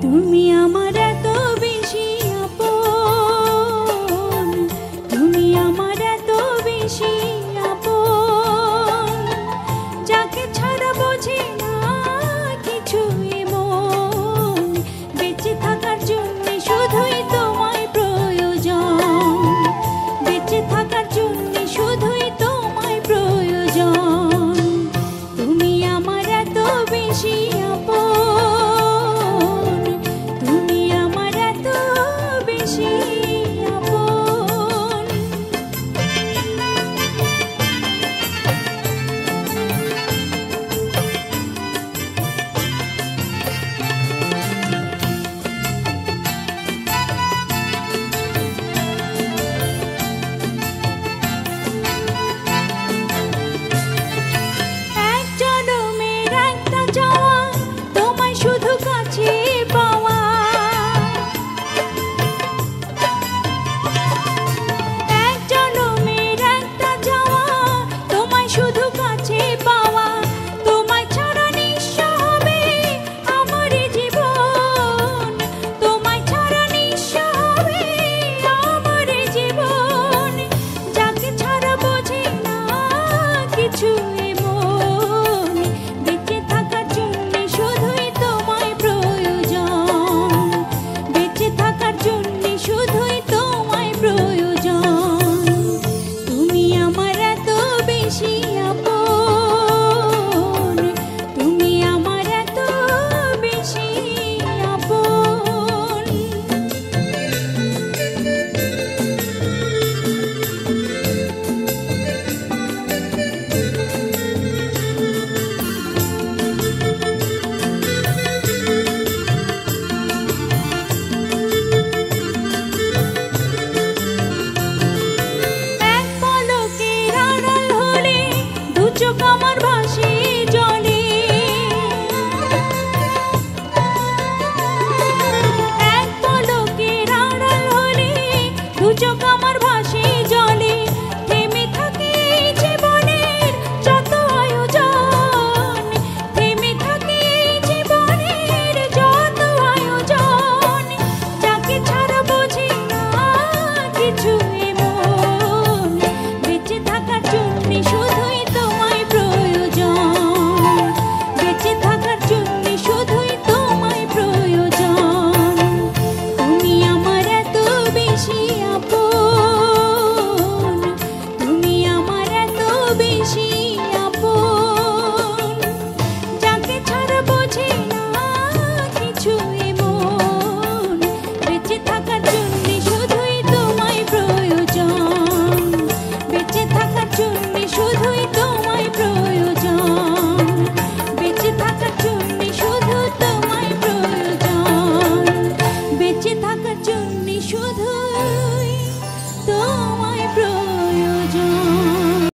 তুমি আমার এত বেশি আপন, তুমি আমার এত বেশি আপন, যাকে ছাড়া বোঝে না কিছু মন, বেঁচে থাকার জন্য শুধুই তোমায় প্রয়োজন, বেঁচে থাকার জন্য শুধুই তোমায় প্রয়োজন। তুমি আমার এত বেশি আপন, তুমি আমার এত বেশি আপন। এক জনমের একটা যাওয়া, তোমায় শুধু কাছে পাওয়া, এক জনমের একটা যাওয়া, তোমায় শুধু কাছে পাওয়া, তোমায় ছাড়া নিঃস্ব হবে আমার জীবন, তোমায় ছাড়া নিঃস্ব হবে আমার জীবন, যাকে ছাড়া বোঝে না কিছু মন, বেঁচে থাকার জন্য শুধুই তোমায় প্রয়োজন, বেঁচে থাকার জন্য শুধুই তোমায় প্রয়োজন। তুমি আমার এত বেশি আপন, তুমি আমার এত বেশি আপন। এক পলকের আড়াল হলে দু চোখ আমার ভাসে জলে, এক পলকের আড়াল হলে দু চোখ আমার ভাসে জলে, থেমে থাকে জীবনের যত আয়োজন, থেমে থাকে জীবনের যত আয়োজন, যাকে ছাড়া বোঝে না কিছু মন, বেঁচে থাকার জন্য শুধুই তোমায় প্রয়োজন, বেঁচে থাকার জন্য শুধুই তোমায় প্রয়োজন। তুমি আমার এত বেশি আপন, তুমি আমার এত বেশি আপন, যাকে ছাড়া বোঝে না কিছু মন, বেঁচে থাকার জন্য শুধুই তোমায় প্রয়োজন, বেঁচে থাকার জন্য শুধুই তোমায় প্রয়োজন, বেঁচে থাকার জন্য শুধু তোমায় প্রয়োজন, বেঁচে থাকার জন্য শুধু